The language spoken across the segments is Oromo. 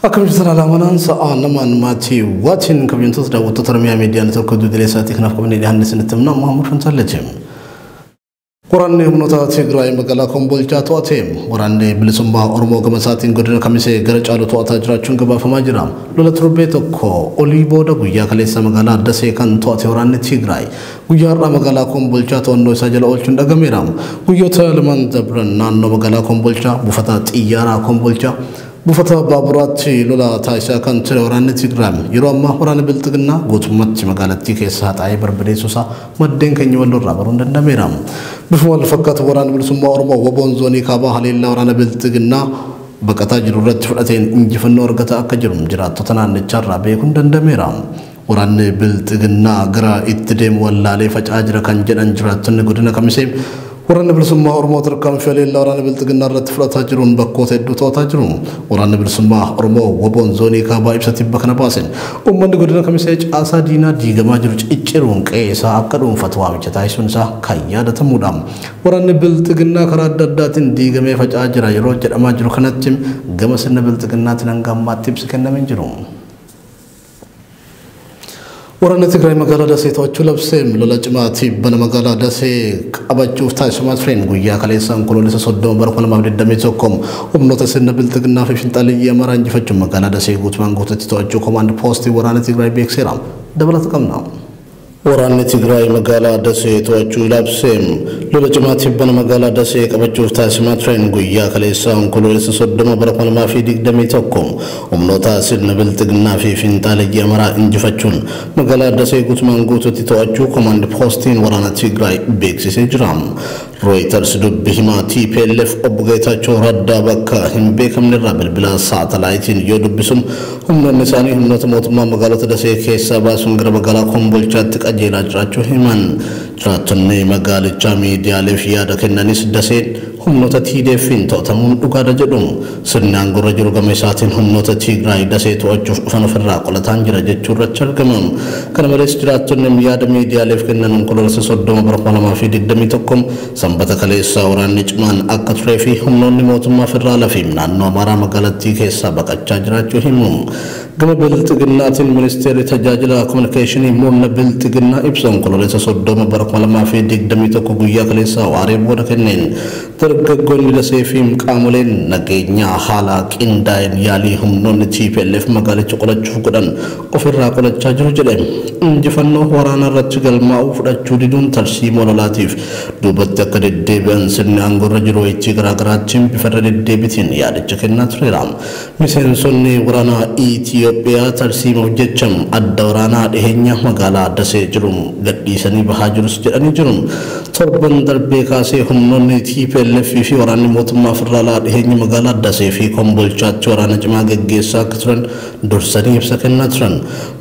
أكمل ترى لمنان سأنا من ماتي واتين كم ينتظر دعوة ترمي ميديا نترك دليساتي خناف كم نيجي هندسة نتمنى محمد فنسلتهم وراني منوتا تيغراي مغالا كومبولچا تواتيم وراني بلسمبا أورمو كمساتين غدنا كميسي غرچ على توتا جراچون غبا فماجرام لولا تربيتو كو أوليبو دا غويا كليسا مغالا دسي كان تواتي وراني تيغراي غويا را مغالا كومبولچا تونو ساجل اولچون دا غميرام غويا تلمن دبرن نانو مغالا كومبولچا بوفتا تيارا كومبولچا بوفتا بابراتي لولا تايسا كان تلوراني تيغرام يروما وراني بلتغنا غوتمت مغالتي كيسا تاي بربدي سوسا مدين كني ولو رابرون دندميرام بفوال فكات وراني بلسمبا أورمو وبون زوني كابا حليلا وراني بلتغنا بقتا جرورت فراتين انجفن ورغتا اكجرم جرات تتنا نچارا بيكون دندميرام وراني بلتغنا غرا اتديم والالي فجاجرا كان جدن جراتن غدنا كميسيم وراني بلسمبا أورمو تركام فيليلا وراني بلتغنا رت فرات هجرون بقوت ادو تو تاجرون وراني بلسمبا أورمو وبون زوني كابا ابساتي بكنا باسن امند غدنا كميسيج اسا دينا ديغما جرچ اچرون قيسا اكدون فتوا مچتايسونسا كايا دتمودام وراني بلتغنا كرادداتين ديغمي فجاجرا يرو جدما جرو كنتم غمسن بلتغنا تنغما تيبس كنمنجرون وراني تግራይ መጋላ ደሴ ተወቹ ለብሰም ለለጭማቲ በነ መጋላ ደሴ ቀበጩ ታሽማት ፍሬን ጉያ ከለሰን ኮሎለሰ ሶዶ በርኮለ ማብደ ደሜቶኮም ኡምኖተ ሰነ ብልጥግና ፈሽንጣል የመራንጅ ፈጭ መጋላ ደሴ ጉትማን ጉተት ተወቹ ኮማንድ ፖስት ወራኔ ትግራይ ቤክሴራም ደብላት ቀምናው وراني تግራይ መጋላ ደሴ ተወቹ ለብሰም ለለጭማቲ በነ መጋላ ደሴ ቀበጩ ታሽማት ፍሬን ጉያ ከለሰን ኮሎለሰ ሶዶ በርኮለ ማፊ ደሜቶኮም ኡምኖታ ሰነ ብልጥግና ፈሽንጣል የመራ እንጅፈቹን መጋላ ደሴ ጉትማን ጉተት ተወቹ ኮማንድ ፖስቲን ወራኔ ትግራይ ቤክሴ ጅራም رويترز دبهما Tplf أبغيتاچو ردا بكا همبي كمنرا بالبلا ساتلايتين يودبسم هم نساني هم نتموتما مغالط دسي كيسا باسم غرب غالا كومبولچا تقاجيلا جراچو همان جراتني مغالچا ميديا لفيادا كنانيس دسين هم نتTplf Finfinnee تمون دوغادا جدوم سنان غرجرو غميساتين هم نتتግራይ دسي توچو فنفرا قلتان جرا جچو رچرگمم كنمرس جراتني ميديا لف كنانن كولرس سودوم برقونا ما في ددمي تكم سنبتا كليسا وران نجمان أكتري في همنون موتما فرالا في منانو مارا مغالتي كيسا بقاچا جراچو همم غم بلتغنات المنستير تجاجلا كومونيكيشن مون بلتغنا ابسون كولوليسا سودوم برقولا ما في ددمي تكو غيا كليسا واري بودكنين ترغغون لسيفيم قامولين نغينيا حالا قنداين يالي همنون Tplf مغالچ قلچو قدن وفرا قلچا جرجلم انجفنو ورانا رچگل ما وفدچو ديدون ترسي مولاتيف دوبت كددبن سنان غرجرو يچغراغراچم بفرددبتين يادچكنا تريرام مسنسوني ورانا ኢትዮጵያ ተርሲሞ ጀቸም አዳውራና ደሄኛ መጋላ ደሴ ጅሩም ገዲሰኒ በሃጅሩስ ጀኒ ጅሩም ቶርበን ደርቤ ካሴ ሁምኖን Tplf ፊ ወራኒ ሞትማ ፍራላ ደሄኝ መጋላ ደሴ ፊ ኮምቦልቻች ወራና ጭማ ገጌሳ ክትረን ዶርሰኒ ይብሰከና ትረን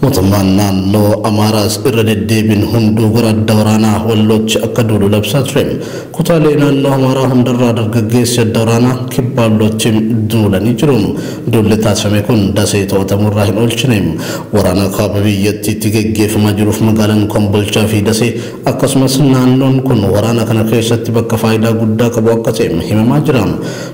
ሞትማና ኖ አማራስ እረደደብን ሁንዱ ጉራ አዳውራና ወሎች አከዱሉ ለብሳትረም ኩታሌና ኖ አማራ ሁንደራ ደርገጌስ አዳውራና ክባሎችም ዱለኒ ጅሩም ዱለታ ሰሜኩን ደሴ ተወተሙራሂን ኦልችኔም ወራና ካበብየቲ ትገገፍ ማጅሩፍ መጋለን ኮምቦልቻ ፊ ደሴ አከስመስና አንዶን ኩን ወራና ከነከሰት በከፋይዳ ጉዳ ከበወቀቴም ሂመማጅራም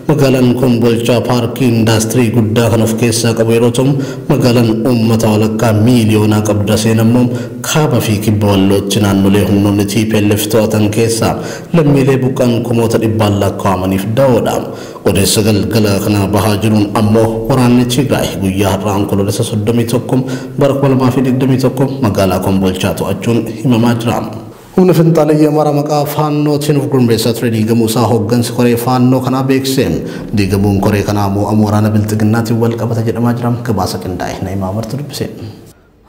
መጋለን ኮምቦልቻ ፓርክ ኢንዱስትሪ ጉዳ ከነፍከሳ ቀበሮቶም መጋለን ኡመታ ወለካ ሚሊዮና ቀብደሴነሞም ካበፊ ክበወሎችን አንኑለ ሁኖን Tplf ተወተን ከሳ ለሚሌ ቡቃን ኮሞተ ዲባላ ካማኒፍ ዳወዳም ወደ ሰገል ገላክና በሃጅሩን አሞ ወራን ትግራይ ጉያ ራን ኮሎለሰ ሶዶሚ ተኩም በርኮል ማፊ ድድሚ ተኩም መጋላ ኮምቦልቻ ተዋቹን ሂመማጅራም ሁን ፍንጣለ የማራ መቃ ፋኖ ቲንፍ ጉርምቤሳ ትሬዲ ገሙሳ ሆገንስ ኮሬ ፋኖ ከና ቤክሴም ዲገሙን ኮሬ ከናሞ አሞራና ብልጥግናት ይወልቀበተ ጀደማጅራም ከባሰቅ እንዳይ ናይ ማመርቱ ድብሴ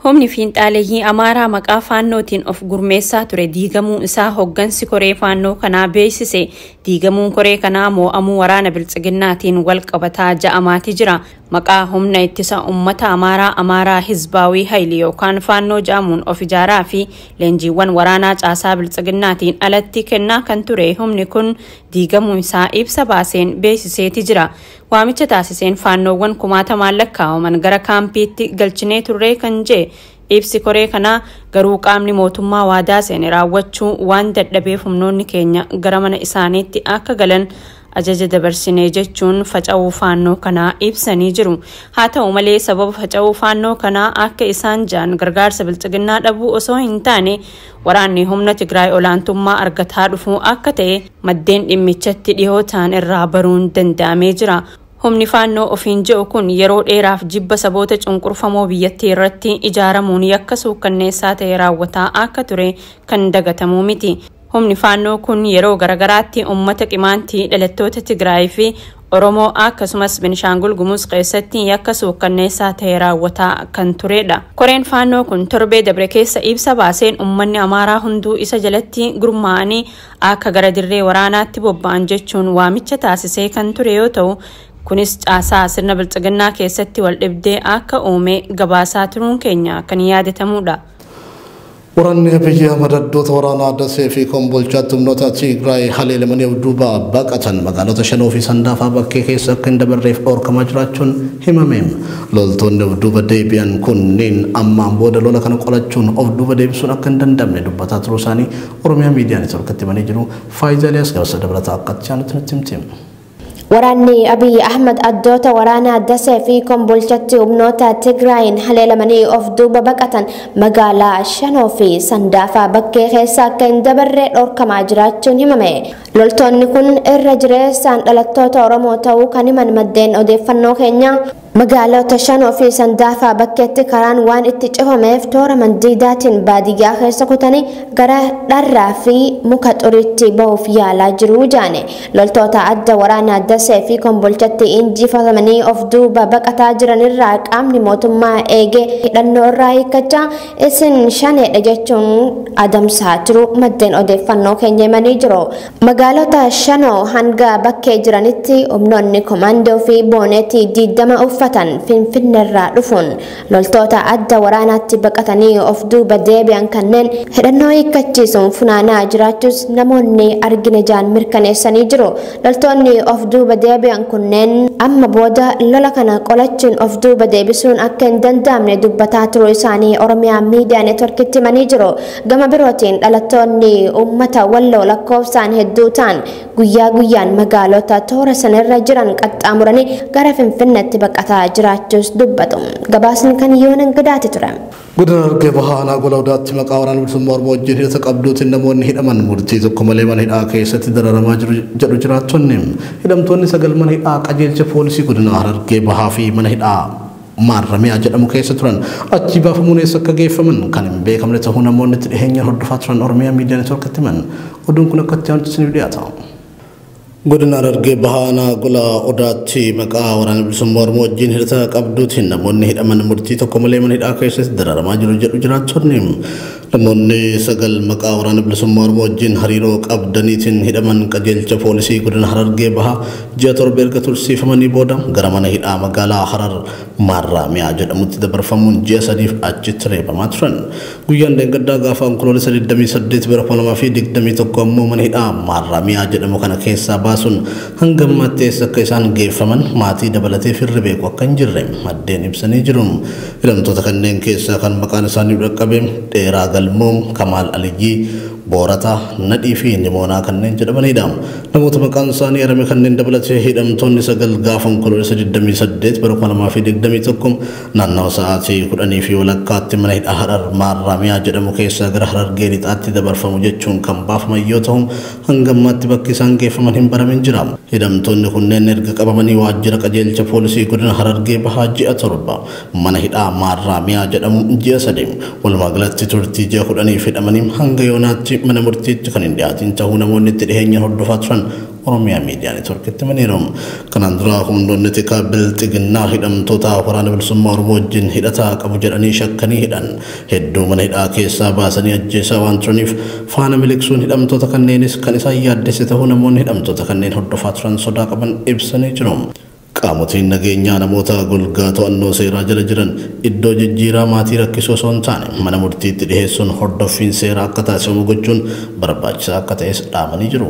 Homni Finfinnee Amara maqaa faannootiin of gurmeessaa ture diigamuu isaa hoggansi koree faannoo kanaa beeksise diigamuun koree kanaa mo'amuu waraana biltsiginnaatiin wal qabataa ja'amaati jira maqaa humna ittisa ummata Amaaraa Hizbaawii Hayli yookaan faannoo ja'amuun of ijaaraa fi leenjiiwwan waraanaa caasaa biltsiginnaatiin alatti kennaa kan ture humni kun diigamuu isaa ibsa baaseen beeksiseeti jira waamicha taasiseen faannoowwan kumaatamaan lakkaa'aman gara kaampiitti galchinee turree kan jee Ibsi koree kana garuu qaamni mootummaa waadaa seene raawwachuu waan dadhabeef humnoonni keenya gara mana isaaniitti akka galan ajaja dabarsinee jechuun faca'uu faannoo kanaa ibsanii jiru. Haa ta'u malee sababa faca'uu faannoo kanaa akka isaan jaan gargaarsa bilchiginnaa dhabuu osoo hin taane waraanni humna Tigraay olaantummaa argataa dhufuu akka ta'e maddeen dhimmichatti dhihoo ta'an irraa baruun danda'amee jira. Humni faannoo ofiin jedhu kun yeroo dheeraaf jibba saboota cunqurfamoo biyyattii irratti ijaaramuun yakka suukkanneessaa ta'e raawwataa akka ture kan dagatamuu miti. Humni faannoo kun yeroo garagaraatti uummata qimaantii dhalattoota Tigraay fi Oromoo akkasumas Beenishaangul Gumuz keessatti yakka suukkanneessaa ta'e raawwataa kan turedha. Koreen faannoo kun torbee dabre keessa ibsa baaseen uummanni Amaaraa hunduu isa jalatti gurmaa'anii akka gara dirree waraanaatti bobba'an jechuun waamicha taasisee kan ture yoo ta'u, kunis caasaa sirna bilchiginnaa keessatti wal dhibdee akka uume gabaasaa turuun keenya kan yaadatamudha. Waraanni Abiyyi madaddoota waraanaa Dasee fi Kombolchaatti humnoota Tigraay haleelamanii duuba baqatan magaalota Shanoo fi Sandaafaa bakkee keessa akka hin dabarreef dhorkamaa jiraachuun himame. Loltoonni of duuba deebi'an kunneen ammaan booda lola kana qolachuun of duuba deebisuun akka hin dandamne dubbataa turuu isaanii Oromiyaa miidiyaa neetwoorkiitti himanii jiru. Faayizaaliyaas gabasa dabalataa akka itti nutti himteem. Waraanni Abiyyi Ahmad addoota waraanaa Dasee fi Kombolchatti humnoota Tigraayin haleelamanii of duuba baqatan magaalaa Shanoo fi Sandaafaa bakkee keessa akka hin dabarre dhorkamaa jiraachuun himame. Loltoonni kun irra jireessaan dhalattoota Oromoo ta'uu kan himan maddeen odeeffannoo keenya magaalota Shanoo fi Sandaafaa bakkeetti karaan waan itti cufameef toora mandiidaatiin baadiyyaa keessa kutanii gara dharraa fi muka xuriitti bahuuf yaalaa jiru jaane. Loltoota adda waraanaa Dasee fi Kombolchatti injifatamanii of duuba baqataa jiran irraa qaamni mootummaa eegee hidhannoo irraa hiikkachaa isin shaneedha jechuun adamsaa jiru maddeen odeeffannoo keenya himanii jiru. Magaalota Shanoo hanga bakkee jiranitti humnoonni komaandoo fi boonetii 20 uffatan Finfinneerraa dhufuun loltoota adda waraanaatti baqatanii of duuba deebi'an kanneen hidhannoo hiikkachiisuun funaanaa jiraachuus namoonni argine jaan mirkaneessanii jiru. Loltoonni of duuba deebi'an kunneen amma booda lola kana qolachuun of duuba deebisuun akka hin danda'amne dubbataa turuu isaanii Oromiyaa miidiyaa neetwoorkiitti himanii jiru. Gama birootiin dhalattoonni uummata Walloo lakkoofsaan hedduu ta'an guyyaa guyyaan magaalota toora sanarra jiran qaxxaamuranii gara Finfinneetti baqataa jiraachuus dubbatu. Gabaasni kan Yoonan Gadaati ture. Godina Harargee Bahaa Nagola Odaatti maqaa waraana bilisummaa Oromoo wajjin hidhata qabduutiin namoonni hidhaman murtii tokko malee mana hidhaa keessatti dararamaa jiru jedhu jiraattonni. Hidhamtoonni 9 mana hidhaa qajeelcha poolisii godina Harargee Bahaa fi mana hidhaa maarramiyaa jedhamu keessa turan achi baafamuun eessa akka geeffaman kan hin beekamne ta'uu namoonni itti dhiheenyaan hordofaa turan Oromiyaa miidiyaa neetwoorkiitti himan. Oduun kun akka itti aanutti dhiyaata. Godina Harargee Bahaa Nagola Odaatti maqaa waraana bilisummaa Oromoo wajjin hidhata qabduutiin namoonni hidhaman murtii tokko malee mana hidhaa keessatti dararamaa jiru jedhu jiraattonni. Namoonni 9 maqaa waraana bilisummaa Oromoo wajjin hariiroo qabdaniitiin hidhaman qajeelcha poolisii godina Harargee Bahaa ji'a 7 erga tursiifamanii booda gara mana hidhaa magaalaa Harar maarramiyaa jedhamutti dabarfamuun ji'a 3f achitti reebamaa turan. Guyyaan dheengaddaa gaafa onkoloolessa 28 bara 2021 ammoo mana hidhaa maarramiyaa jedhamu kana keessaa baasuun hanga ammaatti eessa akka isaan geeffaman maatii dabalatee firri beeku akka hin jirre maddeen ibsanii jiru. Hidhamtoota kanneen keessaa kan maqaan isaanii dhaqqabe Dheeraa Galmoo, Kamaal Aliyyii, Boorata, Nadhii fi Nimoonaa kanneen jedhamanidha. Namoota maqaan isaanii eerame kanneen dabalatee hidhamtoonni 9 gaafa onkoloolessa 28 bara 2021 naannawa sa'aatii 10 fi walakkaatti mana hidhaa Harar maarramiyaa jedhamu keessaa gara Harargee lixaatti dabarfamu jechuun kan baafaman yoo ta'u hanga ammaatti bakki isaan geeffaman hin baramin jira. Hidhamtoonni kunneen erga qabamanii waajjira qajeelcha poolisii godina Harargee Bahaa ji'a 7 mana hidhaa maarramiyaa jedhamu ji'a 3 walumaa galatti turtii ji'a 10 hidhamanii hanga yoonaatti mana murtiitti kan hin dhiyaatin ta'uu namoonni itti dhiheenyaan hordofaa turan Oromiyaa miidiyaa neetwoorkiitti himaniiru. Kanaan dura humnoonni tikaa bilchiginnaa hidhamtoota waraana bilisummaa Oromoo wajjin hidhataa qabu jedhanii shakkanii hidhan hedduu mana hidhaa keessaa baasanii ajjeesaa waan turaniif faana miliqsuun hidhamtoota kanneenis kan isaan yaaddesse ta'uu namoonni hidhamtoota kanneen hordofaa turan sodaa qaban ibsanii jiru. Qaamotiin nageenyaa namoota golgaa to'annoo seeraa jala jiran iddoo jijjiiraa maatii rakkisoo osoo hin taane mana murtiitti dhiheessuun hordoffiin seeraa akka taasifamu gochuun barbaachisaa akka ta'es dhaamanii jiru.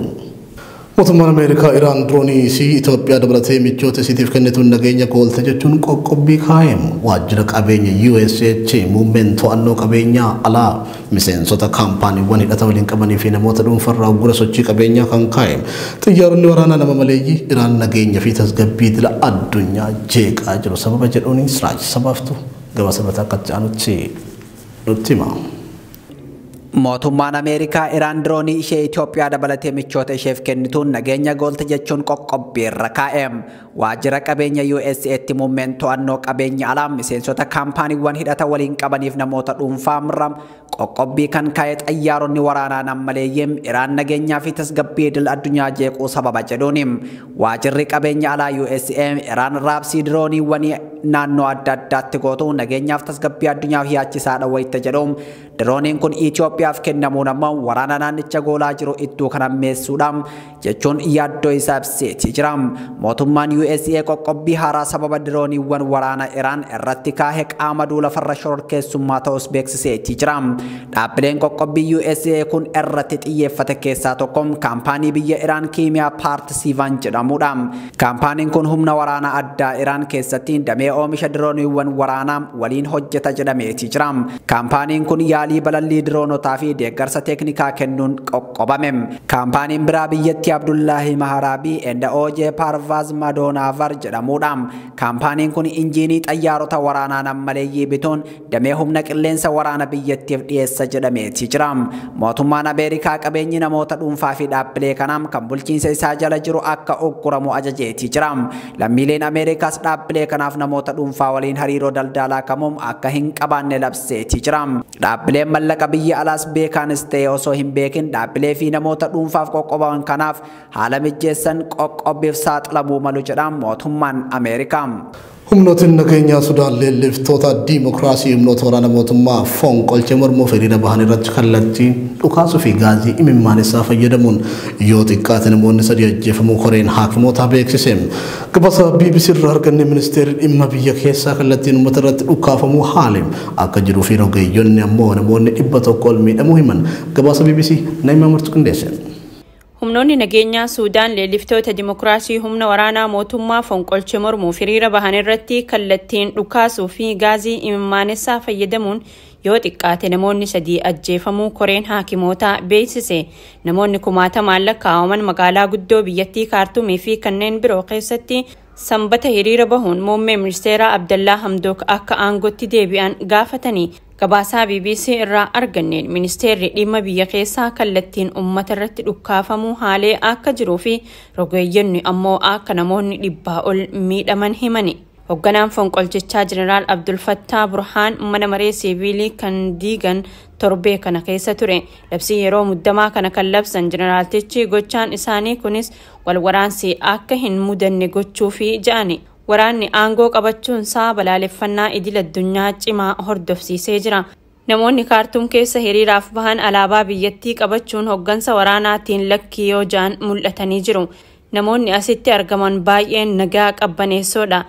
Mootummaan Ameerikaa Iraan diroonii si Itoophiyaa dabalatee michoota isiitiif kennituun nageenya goolte jechuun qoqqobbii kaa'eem waajjira qabeenya USH muummeen to'annoo qabeenyaa alaa miseensota kaampaaniiwwan hidhata waliin qabanii fi namoota dhuunfarraa uggura sochii qabeenyaa kan kaa'eem xiyyaaronni waraanaa nama maleeyyii Iraan nageenya fi tasgabbii dila addunyaa jeeqaa jiru sababa jedhuun Israa'el sabaaftu gabaasa bataa akka ta'anutti nutti hima. Mootummaan Ameerikaa Iraan diroonii ishee Itoophiyaa dabalatee michoota isheef kennituun nageenya goolte jechuun qoqqobbii irra kaa'eem waajjira qabeenya USA'tti muummeen to'annoo qabeenya alaa miseensota kaampaaniiwwan hidhata waliin qabaniif namoota dhuunfaa qoqqobbii kan kaa'e xayyaaronni waraanaa nammaleeyyeem Iraan nageenyaa fi tasgabbii idil addunyaa jeequu sababa jedhuun waajjirri qabeenya alaa USA Iraan raabsii dirooniiwwan naannoo adda addaatti gootu nageenyaaf tasgabbii addunyaa yaachisaadha wayita jedhuun dirooniin kun Itoophiyaaf kennamuun ammoo waraana naannicha goolaa jiru iddoo kana meessuudhaan jechuun yaaddoo isaa ibseeti jira. Mootummaan USA qoqqobbii haaraa sababa dirooniiwwan waraana Iraan irratti kaa'e qaama duula farra shororkeessummaa ta'us beeksiseeti jira. Dhaabbileen qoqqobbii USA kun irratti xiyyeeffate keessaa tokko kaampaanii biyya Iraan kiimiyaa paart siivan jedhamudha. Kaampaaniin kun humna waraanaa addaa Iraan keessatti damee oomisha dirooniiwwan waraanaa waliin hojjeta jedhameeti jira. Kaampaaniin kun yaalii balallii diroonotaa fi deeggarsa teeknikaa kennuun qoqqobame. Kaampaaniin biraa biyyattii Abdullaahi Maharaabii enda OJ Parvaz Madoonavar jedhamudha. Kaampaaniin kun injiinii xayyaarota waraanaa nammaleeyyii bituun damee humna qilleensa waraana biyyattiif dhiyeessa jedhameeti jira. Mootummaan Ameerikaa qabeenyi namoota dhuunfaa fi dhaabbilee kanaa kan bulchiinsa isaa jala jiru akka ugguramu ajajeeti jira. Lammiileen Ameerikaas dhaabbilee kanaaf namoota dhuunfaa waliin hariiroo daldalaa kamuu akka hin qabaanne labseeti jira. Dhaabbileen mallaqa biyya alaas beekaanis ta'e osoo hin beekin dhaabbilee fi namoota dhuunfaaf qoqqobaman kanaaf haala mijeessan qoqqobbiif saaxilamuu malu jedha mootummaan Ameerikaa. Humnootiin nageenyaa Sudaan leelliftoota diimokiraasii humnoota waraana mootummaa fonqolchee mormuuf hiriira bahan irratti kallattiin dhukaasuu fi gaazii imimmaan fayyadamuun yoo xiqqaate namoonni 3 ajjeefamuu koreen haakimootaa beeksise. Gabaasa BBC irraa arganne ministeerri dhimma biyya keessaa kallattiin uummata irratti dhukaafamuu haale akka jiruu fi rogeeyyoonni ammoo namoonni 100 ol miidhamuu himan. Gabaasa BBC Naima Murtu qindeesse. Humnoonni nageenyaa Suudaan leelliftoota dimokiraasii humna waraanaa mootummaa fonqolchee mormuuf hiriira bahan irratti kallattiin dhukaasuu fi gaazii imimmaan fayyadamuun yoo xiqqaate namoonni 3 ajjeefamuu koreen haakimootaa beeksise. Namoonni 10,000 lakkaa'aman magaalaa guddoo biyyattii Kaartumii fi kanneen biroo keessatti sanbata hiriira bahuun muummee ministeeraa Abdallaa Hamdook akka aangootti deebi'an gaafatanii. Gabaasaa BBC irraa arganneen ministeerri dhimma biyya keessaa kallattiin uummata irratti dhukkaafamuu haalee akka jiruu fi rogeeyyoonni ammoo akka namoonni 100 ol miidhaman himani. Hoogganaan fonqolchichaa Jeneraal Abdul Fattah Burhaan mana maree siviilii kan diigan torbee kana keessa ture. Labsii yeroo muddamaa kana kan labsan Jeneraaltichi gochaan isaanii kunis walwaraansii akka hin mudanne gochuu fi ja'ani. Waraanni aangoo qabachuun isaa balaaleffannaa idil addunyaa cimaa hordofsiisee jira. Namoonni Kaartum keessa hiriiraaf bahan alaabaa biyyattii qabachuun hooggansa waraanaatiin lakkii yoo ja'an mul'atanii jiru. Namoonni asitti argaman baay'een nagaa qabbaneessoodha.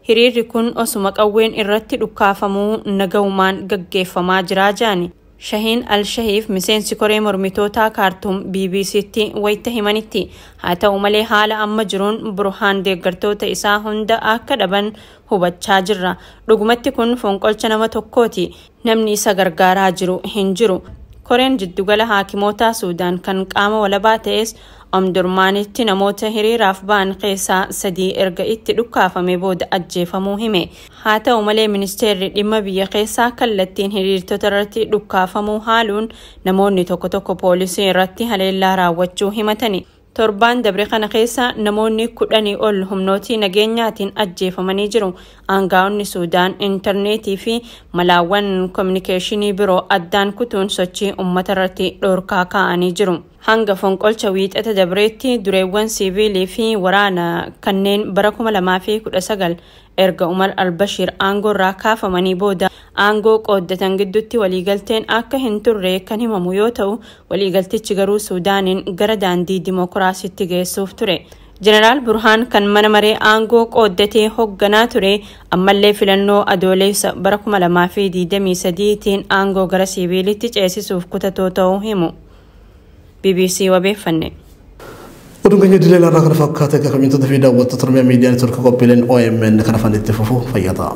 Hiriirri kun osuma qawween irratti dhukkaafamuu nagaumaan gaggeeffamaa jira ja'ani. Shahiin al-Shahiif miseensi koree mormitootaa Kaartum BBCtti wayita himanitti. Haa ta'u malee haala amma jiruun Burhaan deeggartoota isaa hunda akka dhaban hubachaa jirra. Dhugumatti kun fonqolcha nama tokkooti. Namni isa gargaaraa jiru hin jiru. Koreen jiddugala haakimootaa Suudaan kan qaama walabaa ta'es Omdurmaanitti namoota hiriiraaf ba'an keessaa 3 erga itti dhukkaafame booda ajjeefamuu hime. Haa ta'u malee ministeerri dhimma biyya keessaa kallattiin hiriirtota irratti dhukkaafamuu haaluun namoonni tokko poolisii irratti haleellaa raawwachuu himatani. Torbaan dabre kana keessa namoonni 10 ol humnootii nageenyaatiin ajjeefamanii jiru. Aangaa'onni Suudaan intarneetii fi malaawwan kominikeeshinii biroo addaan kutuun sochii uummata irratti dhorkaa kaa'anii jiru. Hanga fonqolcha wiixata dabreetti dureewwan siviilii fi waraana kanneen bara 2019 erga Umar al-Bashir aangoo irraa kaafamanii booda aangoo qooddatan gidduutti waliigalteen akka hin turre kan himamu yoo ta'u waliigaltichi garuu Suudaaniin gara daandii dimokiraasiitti geessuuf ture. Jeneraal Burhaan kan mana maree aangoo qooddatee hoogganaa ture ammallee filannoo adoolessa bara 2023tiin aangoo gara siviilitti ceesisuuf kutatoo ta'uu himu. BBC wabeeffanne. Oduu keenya dileela irraa kana fakkaate akka kamiin tuuti fi daawwattoota Oromiyaa miidiyaa neetwoorkii qophiileen OMN kana fanitti fufuu fayyada.